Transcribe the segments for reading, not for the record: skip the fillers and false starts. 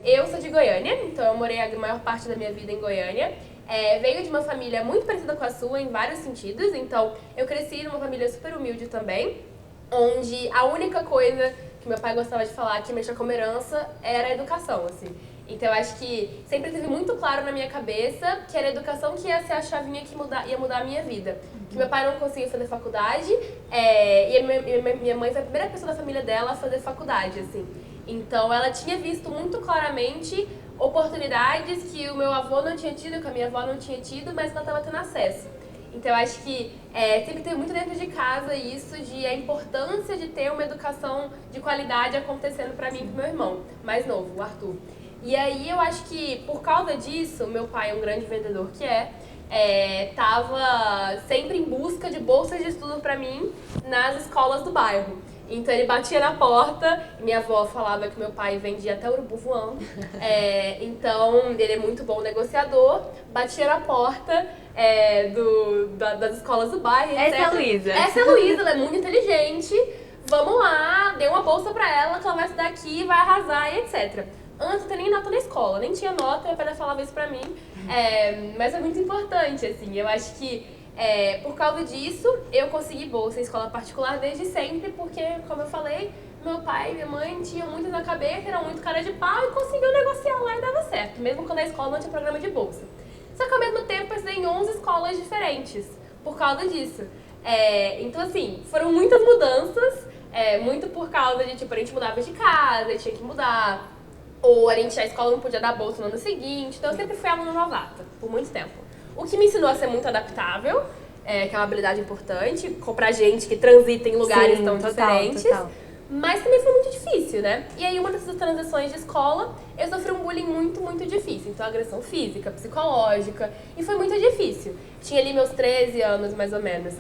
Eu sou de Goiânia, então eu morei a maior parte da minha vida em Goiânia. Venho de uma família muito parecida com a sua em vários sentidos, então eu cresci numa família super humilde também, onde a única coisa que meu pai gostava de falar que mexia como herança era a educação, assim. Então eu acho que sempre teve muito claro na minha cabeça que era a educação que ia ser a chavinha que ia mudar a minha vida. Que meu pai não conseguia fazer faculdade e a minha mãe foi a primeira pessoa da família dela a fazer faculdade, assim. Então ela tinha visto muito claramente oportunidades que o meu avô não tinha tido, que a minha avó não tinha tido, mas ela estava tendo acesso. Então eu acho que sempre teve muito dentro de casa isso de a importância de ter uma educação de qualidade acontecendo para mim e pro meu irmão mais novo, o Arthur. E aí eu acho que por causa disso, meu pai é um grande vendedor que tava sempre em busca de bolsas de estudo para mim nas escolas do bairro. Então ele batia na porta, minha avó falava que meu pai vendia até urubu voando. Então ele é muito bom negociador, batia na porta das escolas do bairro. Essa é a Luísa. Essa é a Luísa, ela é muito inteligente. Vamos lá, dê uma bolsa pra ela que ela vai estudar aqui, vai arrasar e etc. Antes não tinha nem nota na escola, nem tinha nota, meu pai falava isso pra mim. Mas é muito importante, assim, eu acho que por causa disso, eu consegui bolsa em escola particular desde sempre, porque, como eu falei, meu pai e minha mãe tinham muito na cabeça, eram muito cara de pau e conseguiu negociar lá e dava certo, mesmo quando a escola não tinha programa de bolsa. Só que ao mesmo tempo eu estudei em 11 escolas diferentes, por causa disso. Então, assim, foram muitas mudanças, muito por causa de, tipo, a gente mudava de casa, tinha que mudar, ou a escola não podia dar bolsa no ano seguinte, então eu sempre fui aluna novata, por muito tempo. O que me ensinou a ser muito adaptável, que é uma habilidade importante, pra gente que transita em lugares tão diferentes. Total. Mas também foi muito difícil, né? E aí, uma dessas transições de escola, eu sofri um bullying muito, muito difícil. Então, agressão física, psicológica, e foi muito difícil. Tinha ali meus 13 anos, mais ou menos.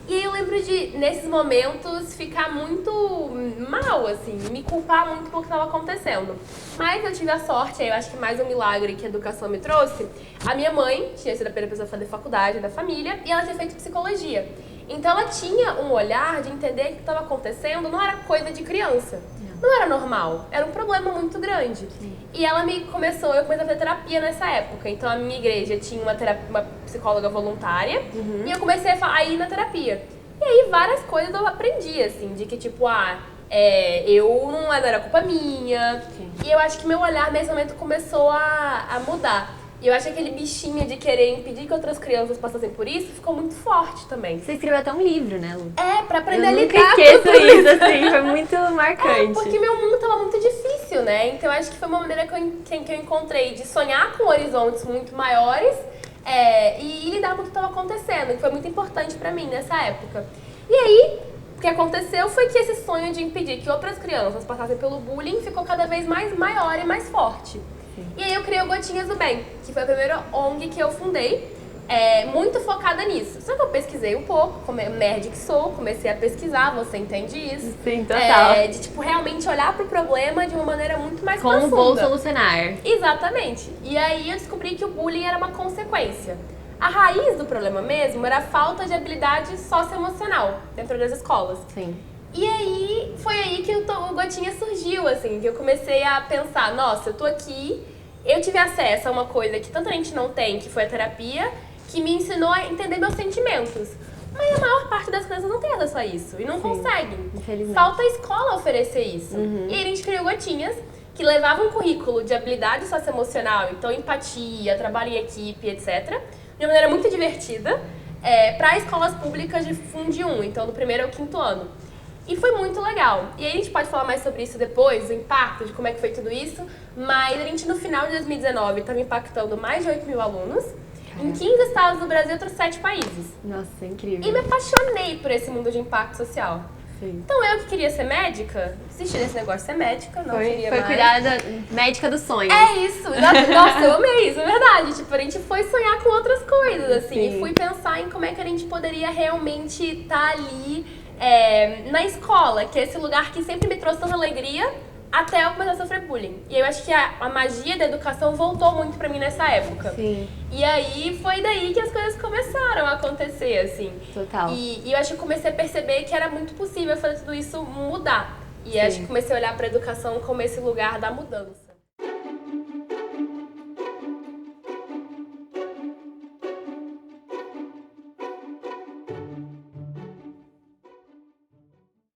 E aí eu lembro de, nesses momentos, ficar muito mal, assim, me culpar muito pelo que estava acontecendo. Mas eu tive a sorte, aí eu acho que mais um milagre que a educação me trouxe. A minha mãe tinha sido a primeira pessoa a fazer faculdade da família e ela tinha feito psicologia. Então ela tinha um olhar de entender que o que estava acontecendo não era coisa de criança. Não era normal, era um problema muito grande. E ela eu comecei a fazer terapia nessa época. Então a minha igreja tinha uma psicóloga voluntária e eu comecei a ir na terapia. E aí várias coisas eu aprendi, assim, de que tipo, eu não era culpa minha. E eu acho que meu olhar nesse momento começou a mudar. E eu acho que aquele bichinho de querer impedir que outras crianças passassem por isso ficou muito forte também. Você escreveu até um livro, né, Lu? Pra aprender a lidar com isso. Eu nunca esqueço isso, assim, foi muito marcante. Porque meu mundo tava muito difícil, né? Então eu acho que foi uma maneira que eu encontrei de sonhar com horizontes muito maiores e lidar com o que estava acontecendo, que foi muito importante pra mim nessa época. E aí, o que aconteceu foi que esse sonho de impedir que outras crianças passassem pelo bullying ficou cada vez mais maior e mais forte. E aí eu criei o Gotinhas do Bem, que foi a primeira ONG que eu fundei, muito focada nisso. Só que eu pesquisei um pouco, como nerd que sou, comecei a pesquisar, você entende isso. Sim, total. De, tipo, realmente olhar pro problema de uma maneira muito mais profunda. Como vou solucionar. Exatamente. E aí eu descobri que o bullying era uma consequência. A raiz do problema mesmo era a falta de habilidade socioemocional dentro das escolas. Sim. E aí, foi aí que o Gotinha surgiu, assim, que eu comecei a pensar, nossa, eu tô aqui, eu tive acesso a uma coisa que tanta gente não tem, que foi a terapia, que me ensinou a entender meus sentimentos. Mas a maior parte das crianças não tem acesso a isso, e não conseguem. Infelizmente. Falta a escola oferecer isso. E aí a gente criou Gotinhas, que levava um currículo de habilidade socioemocional, então empatia, trabalho em equipe, etc., de uma maneira muito divertida, para escolas públicas de Fundi 1, então do primeiro ao quinto ano. E foi muito legal. E aí a gente pode falar mais sobre isso depois, o impacto, de como é que foi tudo isso. Mas a gente, no final de 2019, estava impactando mais de 8 mil alunos. Em 15 estados do Brasil e outros 7 países. Nossa, é incrível. E me apaixonei por esse mundo de impacto social. Sim. Então eu que queria ser médica, desisti desse negócio de ser médica, não queria mais. Foi cuidar da médica dos sonhos. É isso. Nossa, eu amei isso, é verdade. Tipo, a gente foi sonhar com outras coisas, assim. Sim. E fui pensar em como é que a gente poderia realmente estar ali na escola, que é esse lugar que sempre me trouxe tanta alegria, até eu começar a sofrer bullying. E eu acho que a magia da educação voltou muito pra mim nessa época. Sim. E aí foi daí que as coisas começaram a acontecer, assim. Total. E eu acho que comecei a perceber que era muito possível fazer tudo isso mudar. E acho que comecei a olhar pra educação como esse lugar da mudança.